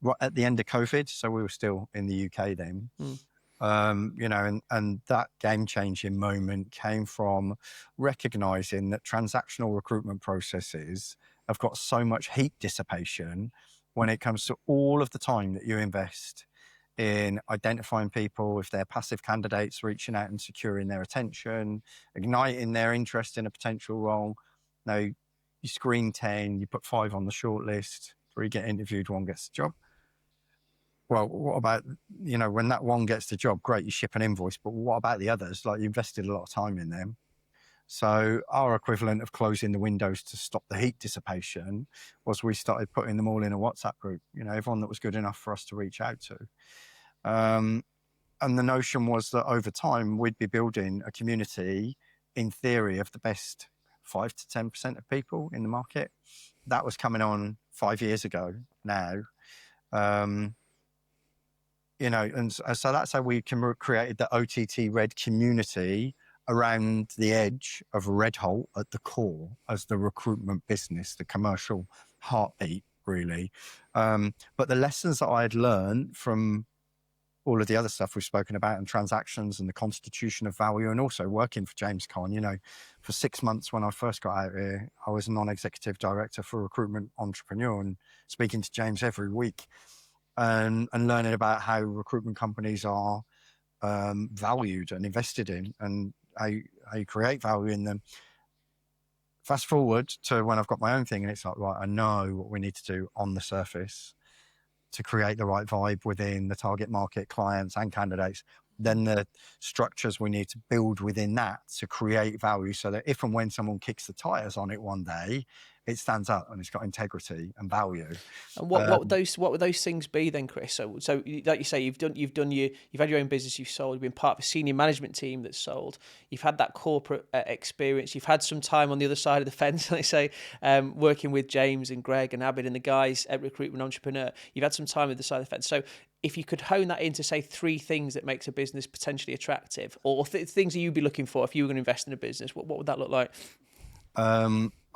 right at the end of COVID, so we were still in the UK then. And that game-changing moment came from recognizing that transactional recruitment processes have got so much heat dissipation when it comes to all of the time that you invest in identifying people, if they're passive candidates, reaching out and securing their attention, igniting their interest in a potential role. Now, you screen 10, you put 5 on the short list, 3 get interviewed, 1 gets the job. Well, what about, when that 1 gets the job, great, you ship an invoice, but what about the others? Like, you invested a lot of time in them. So our equivalent of closing the windows to stop the heat dissipation was we started putting them all in a WhatsApp group, everyone that was good enough for us to reach out to. And the notion was that over time, we'd be building a community, in theory, of the best 5 to 10% of people in the market. That was coming on 5 years ago now. And so that's how we created the OTTRed community around the edge of Red Holt at the core as the recruitment business, the commercial heartbeat, really. But the lessons that I had learned from all of the other stuff we've spoken about, and transactions and the constitution of value, and also working for James Conn, for 6 months when I first got out here, I was a non-executive director for Recruitment Entrepreneurial and speaking to James every week and learning about how recruitment companies are valued and invested in, and how you create value in them. Fast forward to when I've got my own thing, and it's like, right, I know what we need to do on the surface to create the right vibe within the target market, clients and candidates. Then the structures we need to build within that to create value, so that if and when someone kicks the tires on it one day, it stands up and it's got integrity and value. And what would those things be then, Chris? So like you say, you've had your own business, you've sold, you've been part of a senior management team that's sold, you've had that corporate experience, you've had some time on the other side of the fence, let's say, working with James and Greg and Abid and the guys at Recruitment Entrepreneur. You've had some time on the other side of the fence. So if you could hone that into, say, 3 things that makes a business potentially attractive, or things that you'd be looking for if you were going to invest in a business, what would that look like?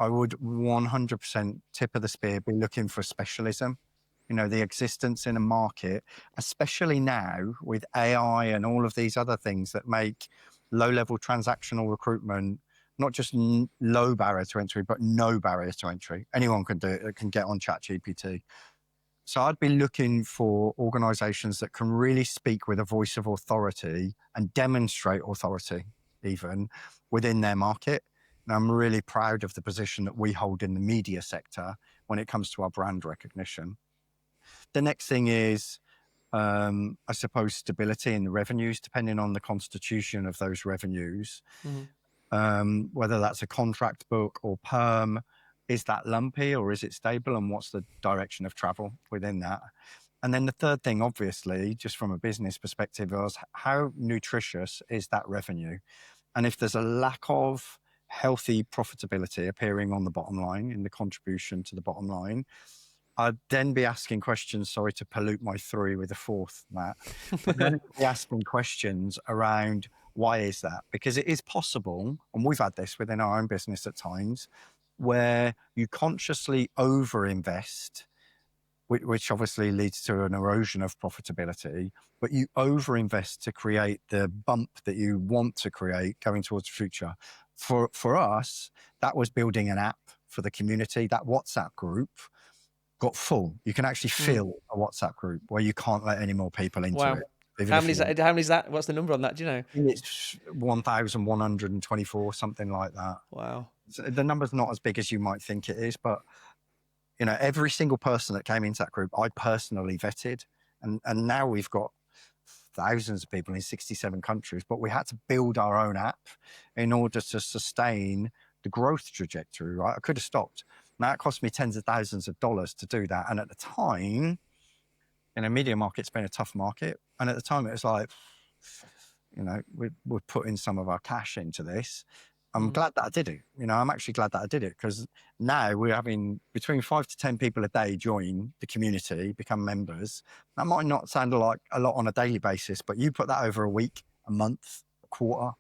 I would 100% tip of the spear be looking for specialism. The existence in a market, especially now with AI and all of these other things that make low-level transactional recruitment not just low barrier to entry, but no barrier to entry. Anyone can do it, can get on ChatGPT. So I'd be looking for organizations that can really speak with a voice of authority and demonstrate authority even within their market. And I'm really proud of the position that we hold in the media sector when it comes to our brand recognition. The next thing is, I suppose, stability in the revenues, depending on the constitution of those revenues. Whether that's a contract book or perm, is that lumpy or is it stable? And what's the direction of travel within that? And then the third thing, obviously, just from a business perspective, is how nutritious is that revenue? And if there's a lack of healthy profitability appearing on the bottom line, in the contribution to the bottom line, I'd then be asking questions, sorry to pollute my 3 with a 4th, Matt, but then be asking questions around why is that? Because it is possible, and we've had this within our own business at times, where you consciously overinvest which obviously leads to an erosion of profitability, but you overinvest to create the bump that you want to create going towards the future. For us, that was building an app for the community. That WhatsApp group got full. You can actually Mm. fill a WhatsApp group where you can't let any more people into Wow. it, even How if many you is want. that? How many is that? What's the number on that? Do you know? It's 1,124, something like that. Wow. So the number's not as big as you might think it is, but every single person that came into that group, I personally vetted, and now we've got thousands of people in 67 countries, but we had to build our own app in order to sustain the growth trajectory, right? I could have stopped. Now it cost me tens of thousands of dollars to do that. And at the time, media market's been a tough market. And at the time it was like, we're putting some of our cash into this. I'm Mm. glad that I did it. I'm actually glad that I did it, because now we're having between 5 to 10 people a day join the community, become members. That might not sound like a lot on a daily basis, but you put that over a week, a month, a quarter,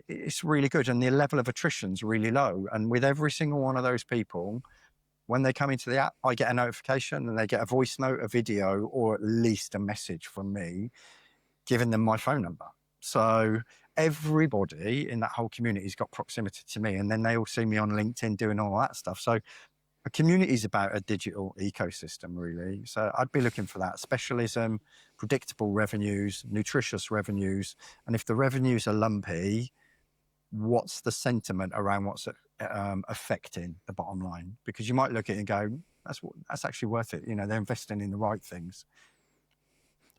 it's really good. And the level of attrition's really low. And with every single one of those people, when they come into the app, I get a notification and they get a voice note, a video, or at least a message from me giving them my phone number. So everybody in that whole community has got proximity to me, and then they all see me on LinkedIn doing all that stuff. So a community is about a digital ecosystem, really. So I'd be looking for that specialism, predictable revenues, nutritious revenues. And if the revenues are lumpy, what's the sentiment around what's affecting the bottom line? Because you might look at it and go, that's actually worth it. They're investing in the right things.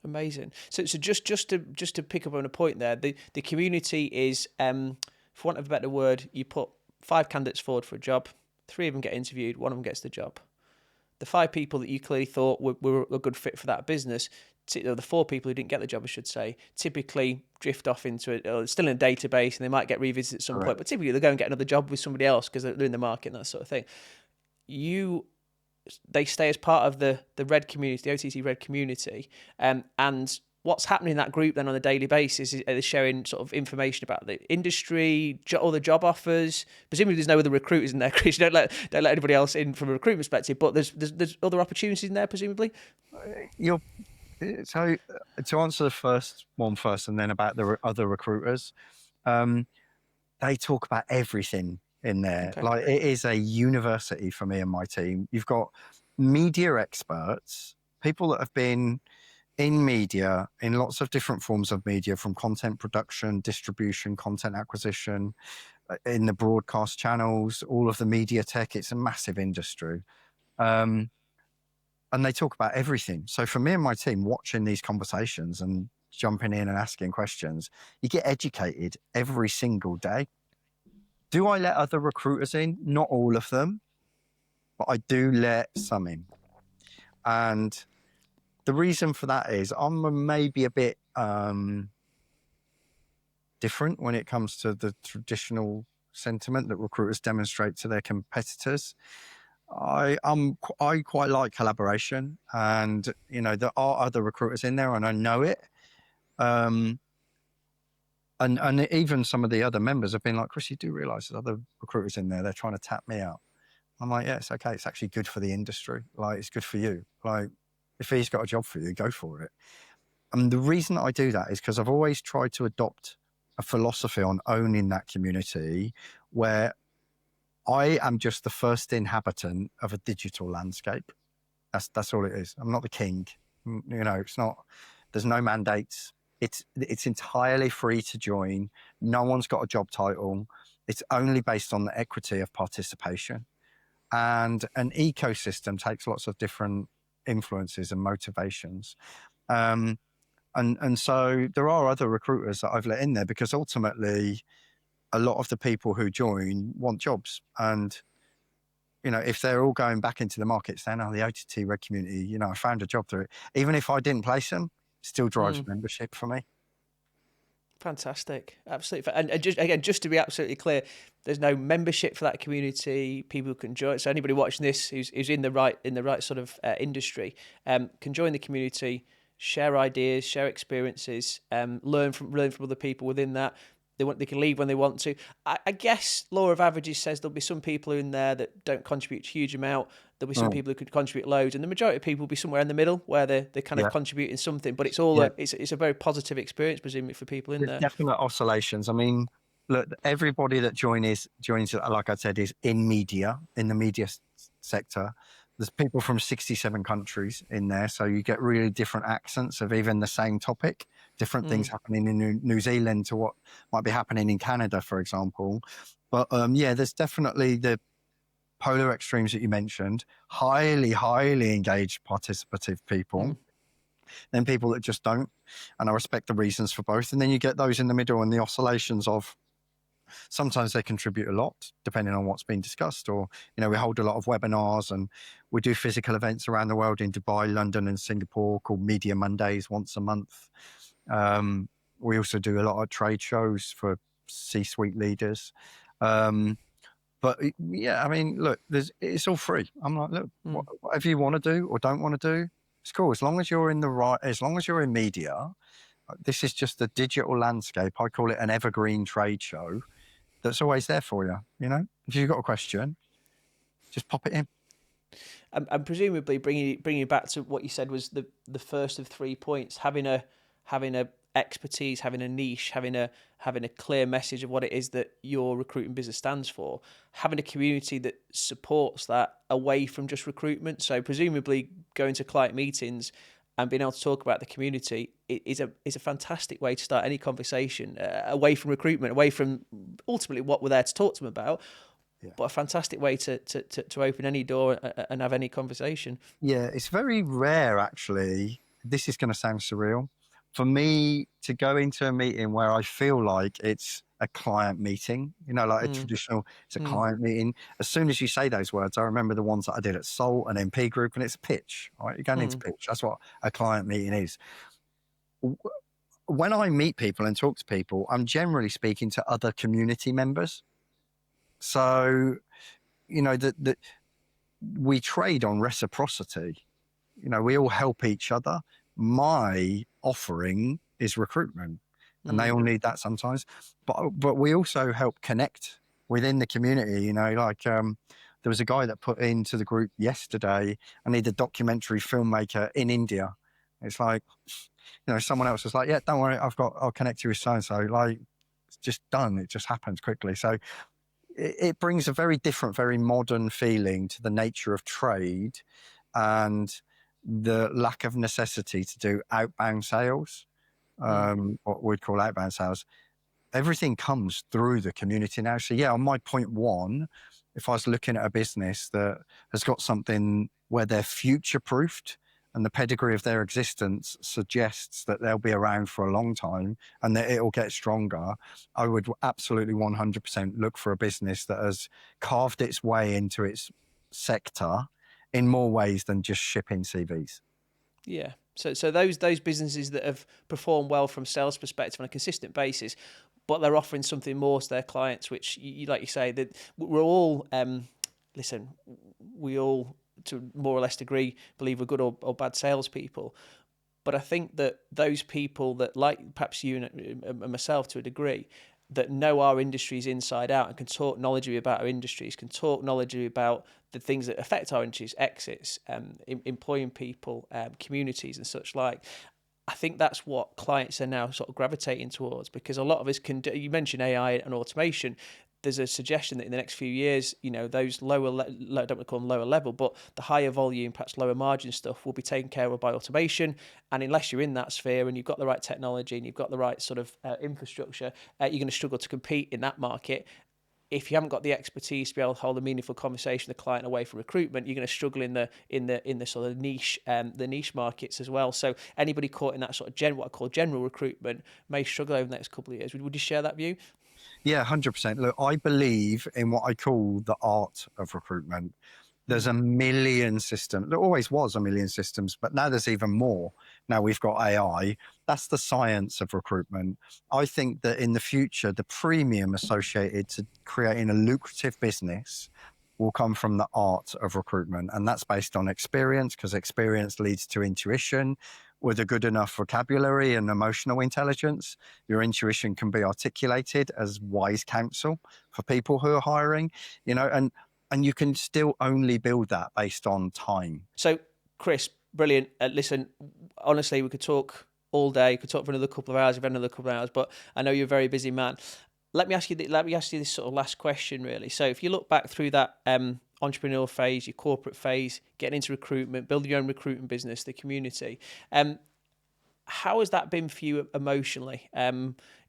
Amazing. So just to pick up on a point there, the community is, for want of a better word, you put 5 candidates forward for a job, 3 of them get interviewed, 1 of them gets the job. The 5 people that you clearly thought were a good fit for that business, or the 4 people who didn't get the job, I should say, typically drift off into it, or still in a database, and they might get revisited at some point. Correct. But typically, they go and get another job with somebody else because they're in the market and that sort of thing. They stay as part of the Red community, the OTT Red community, and what's happening in that group then on a daily basis is sharing sort of information about the industry, all the job offers. Presumably, there's no other recruiters in there, Chris. You don't let anybody else in from a recruitment perspective, but there's other opportunities in there, presumably. So to answer the first one first, and then about the other recruiters, they talk about everything in there. Okay. Like, it is a university for me and my team. You've got media experts, people that have been in media, in lots of different forms of media, from content production, distribution, content acquisition, in the broadcast channels, all of the media tech. It's a massive industry. And they talk about everything. So for me and my team, watching these conversations and jumping in and asking questions, you get educated every single day. Do I let other recruiters in? Not all of them, but I do let some in. And the reason for that is I'm maybe a bit different when it comes to the traditional sentiment that recruiters demonstrate to their competitors. I quite like collaboration, and there are other recruiters in there, and I know it. And even some of the other members have been like, Chris, you do realise there's other recruiters in there. They're trying to tap me out. I'm like, yeah, it's okay. It's actually good for the industry. Like, it's good for you. Like, if he's got a job for you, go for it. And the reason I do that is because I've always tried to adopt a philosophy on owning that community where I am just the first inhabitant of a digital landscape. That's all it is. I'm not the king. It's not. There's no mandates. It's entirely free to join. No one's got a job title. It's only based on the equity of participation. And an ecosystem takes lots of different influences and motivations. And so there are other recruiters that I've let in there because ultimately a lot of the people who join want jobs. And if they're all going back into the market saying, oh, the OTTRed community, I found a job through it. Even if I didn't place them, it still drives membership for me. Fantastic, absolutely. And just to be absolutely clear, there's no membership for that community. People can join. So anybody watching this who's in the right sort of industry can join the community, share ideas, share experiences, learn from other people within that. They can leave when they want to. I guess law of averages says there'll be some people in there that don't contribute a huge amount. There'll be some Mm, people who could contribute loads, and the majority of people will be somewhere in the middle where they're kind of yeah, contributing something. But it's all yeah. it's a very positive experience, presumably for people in There's there. definite oscillations. I mean, look, everybody that joins, like I said, is in media, in the media sector. There's people from 67 countries in there, so you get really different accents of even the same topic, different things Mm, happening in New Zealand to what might be happening in Canada, for example. But yeah, there's definitely the polar extremes that you mentioned, highly engaged participative mm, people, then people that just don't. And I respect the reasons for both. And then you get those in the middle and the oscillations of sometimes they contribute a lot depending on what's being discussed. Or, we hold a lot of webinars and we do physical events around the world in Dubai, London, and Singapore called Media Mondays once a month. We also do a lot of trade shows for C-suite leaders. But yeah, I mean, look, it's all free. I'm like, look, mm. whatever you want to do or don't want to do, it's cool. As long as you're in the right, as long as you're in media, this is just a digital landscape. I call it an evergreen trade show that's always there for you. If you've got a question, just pop it in. And presumably bringing it back to what you said was the first of 3 points, having a expertise, having a niche, having a clear message of what it is that your recruitment business stands for, having a community that supports that away from just recruitment. So presumably going to client meetings and being able to talk about the community is a fantastic way to start any conversation away from recruitment, away from ultimately what we're there to talk to them about, Yeah. but a fantastic way to open any door and have any conversation. Yeah, it's very rare, actually. This is going to sound surreal for me to go into a meeting where I feel like it's a client meeting, like a Mm, traditional, it's a mm, client meeting. As soon as you say those words, I remember the ones that I did at Salt and MP Group, and it's a pitch, right? You're going into mm, pitch. That's what a client meeting is. When I meet people and talk to people, I'm generally speaking to other community members. So, that we trade on reciprocity. We all help each other. My offering is recruitment, and they mm, all need that sometimes. But we also help connect within the community. There was a guy that put into the group yesterday, I need a documentary filmmaker in India. It's like, someone else was like, yeah, don't worry, I'll connect you with so and so. Like, it's just done. It just happens quickly. So it brings a very different, very modern feeling to the nature of trade and the lack of necessity to do outbound sales, mm. what we'd call outbound sales. Everything comes through the community now. So yeah, on my point one, if I was looking at a business that has got something where they're future proofed and the pedigree of their existence suggests that they'll be around for a long time and that it'll get stronger, I would absolutely 100% look for a business that has carved its way into its sector in more ways than just shipping CVs. Yeah. So those businesses that have performed well from sales perspective on a consistent basis, but they're offering something more to their clients, which like you say, that we're all listen, we all to more or less degree believe we're good or bad salespeople. But I think that those people that, like perhaps you and myself to a degree, that know our industries inside out and can talk knowledgeably about our industries, can talk knowledgeably about the things that affect our industries, exits, employing people, communities, and such like. I think that's what clients are now sort of gravitating towards, because a lot of us can do, you mentioned AI and automation. There's a suggestion that in the next few years, those don't want to call them lower level, but the higher volume, perhaps lower margin stuff will be taken care of by automation. And unless you're in that sphere and you've got the right technology and you've got the right sort of infrastructure, you're going to struggle to compete in that market. If you haven't got the expertise to be able to hold a meaningful conversation with the client away from recruitment, you're going to struggle in the sort of niche markets as well. So anybody caught in that sort of what I call general recruitment may struggle over the next couple of years. Would you share that view? Yeah, 100%. Look, I believe in what I call the art of recruitment. There's Mm, a million systems. There always was a million systems, but now there's even more. Now we've got AI. That's the science of recruitment. I think that in the future, the premium associated to creating a lucrative business will come from the art of recruitment. And that's based on experience, because experience leads to intuition, with a good enough vocabulary and emotional intelligence, your intuition can be articulated as wise counsel for people who are hiring, and you can still only build that based on time. So, Chris, brilliant. Listen, honestly, we could talk all day. We could talk for another couple of hours, if another couple of hours. But I know you're a very busy man. Let me ask you this sort of last question, really. So, if you look back through that entrepreneurial phase, your corporate phase, getting into recruitment, building your own recruitment business, the community, how has that been for you emotionally?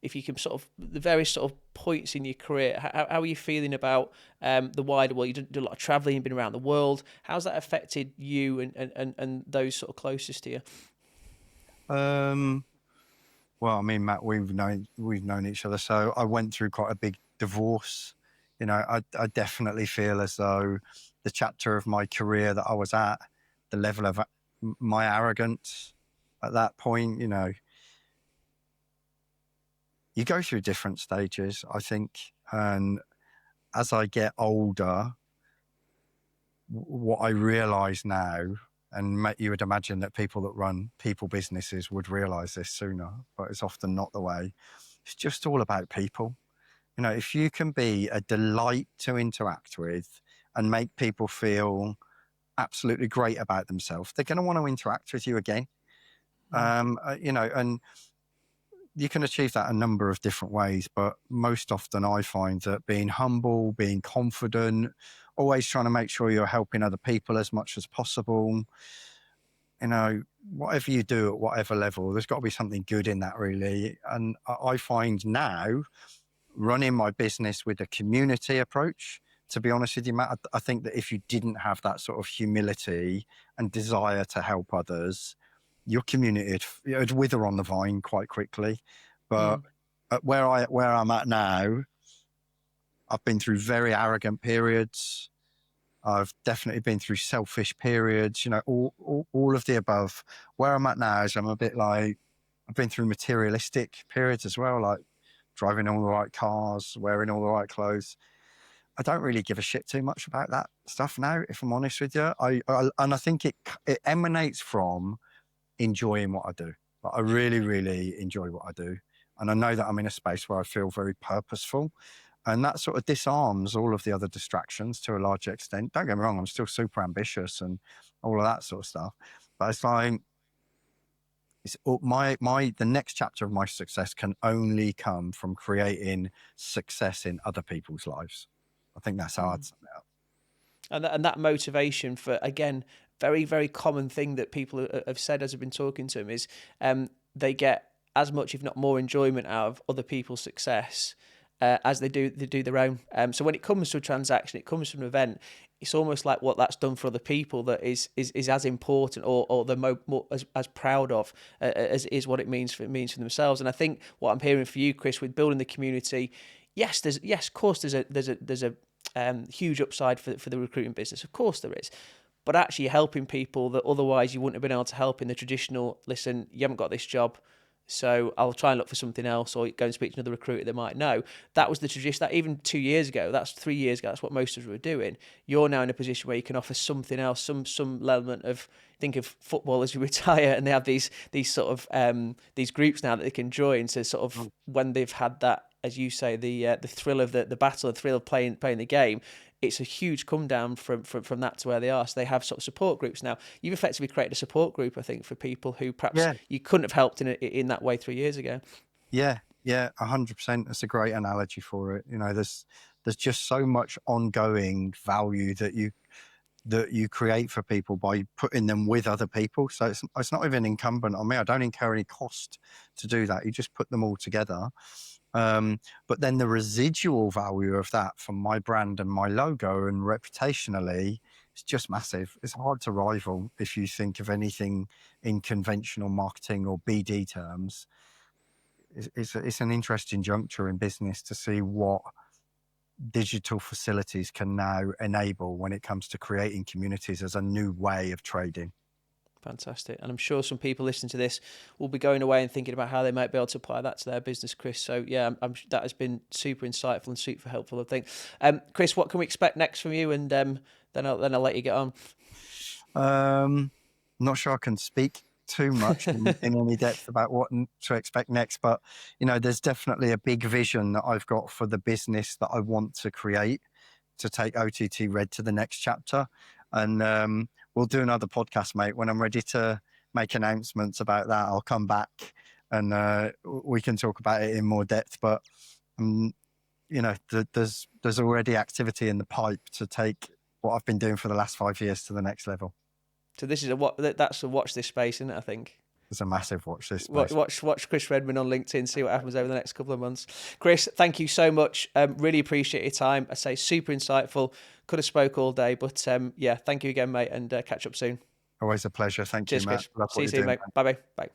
If you can sort of the various sort of points in your career, how are you feeling about the wider world? You do a lot of traveling, you've been around the world. How's that affected you and those sort of closest to you? Um, well, I mean, Matt, we've known each other, so I went through quite a big divorce. I definitely feel as though the chapter of my career that I was at, the level of my arrogance at that point, you go through different stages, I think. And as I get older, what I realize now, and you would imagine that people that run people businesses would realize this sooner, but it's often not the way. It's just all about people. If you can be a delight to interact with and make people feel absolutely great about themselves, they're going to want to interact with you again. And you can achieve that a number of different ways, but most often I find that being humble, being confident, always trying to make sure you're helping other people as much as possible. Whatever you do at whatever level, there's got to be something good in that, really. And I find now running my business with a community approach, to be honest with you, Matt, I think that if you didn't have that sort of humility and desire to help others, your community would wither on the vine quite quickly. But Mm. at where I'm at now, I've been through very arrogant periods. I've definitely been through selfish periods, all of the above. Where I'm at now is I'm a bit like, I've been through materialistic periods as well, like driving all the right cars, wearing all the right clothes. I don't really give a shit too much about that stuff now, if I'm honest with you. And I think it emanates from enjoying what I do. Like, I really, really enjoy what I do. And I know that I'm in a space where I feel very purposeful. And that sort of disarms all of the other distractions to a large extent. Don't get me wrong, I'm still super ambitious and all of that sort of stuff. But it's like, the next chapter of my success can only come from creating success in other people's lives. I think that's how I'd sum it up. And that motivation for, again, very, very common thing that people have said as I've been talking to them is they get as much, if not more, enjoyment out of other people's success as they do their own. So when it comes to a transaction, it comes from an event, it's almost like what that's done for other people that is as important or they're more as proud of as it is what it means for themselves. And I think what I'm hearing for you, Chris, with building the community, yes, of course there's a huge upside for the recruiting business. Of course there is. But actually you're helping people that otherwise you wouldn't have been able to help in the traditional, listen, you haven't got this job, so I'll try and look for something else, or go and speak to another recruiter that might know. That was the tradition. That even 2 years ago, that's 3 years ago, that's what most of us were doing. You're now in a position where you can offer something else, some element of, think of footballers who retire and they have these sort of these groups now that they can join. So sort of when they've had that, as you say, the thrill of the battle, the thrill of playing the game, it's a huge come down from that to where they are. So they have sort of support groups now. You've effectively created a support group, I think, for people who perhaps Yeah, you couldn't have helped in that way 3 years ago. yeah, 100%. That's a great analogy for it. There's just so much ongoing value that you create for people by putting them with other people. So it's not even incumbent on me. I don't incur any cost to do that. You just put them all together. But then the residual value of that from my brand and my logo and reputationally, it's just massive. It's hard to rival if you think of anything in conventional marketing or BD terms. It's an interesting juncture in business to see what digital facilities can now enable when it comes to creating communities as a new way of trading. Fantastic. And I'm sure some people listening to this will be going away and thinking about how they might be able to apply that to their business, Chris. So yeah, that has been super insightful and super helpful, I think. Chris, what can we expect next from you? And then I'll let you get on. Um, not sure I can speak too much in any depth about what to expect next, but there's definitely a big vision that I've got for the business that I want to create to take OTTRed to the next chapter. And we'll do another podcast, mate. When I'm ready to make announcements about that, I'll come back and we can talk about it in more depth. But there's already activity in the pipe to take what I've been doing for the last 5 years to the next level. So this is that's a watch this space, isn't it? I think. It's a massive watch this space. Watch Chris Redmond on LinkedIn, see what happens over the next couple of months. Chris, thank you so much. Really appreciate your time. I say super insightful. Could have spoke all day, but yeah, thank you again, mate, and catch up soon. Always a pleasure. Thank Cheers, you, Matt. Chris. Love See what you soon, you're doing, mate. Bye-bye. Bye.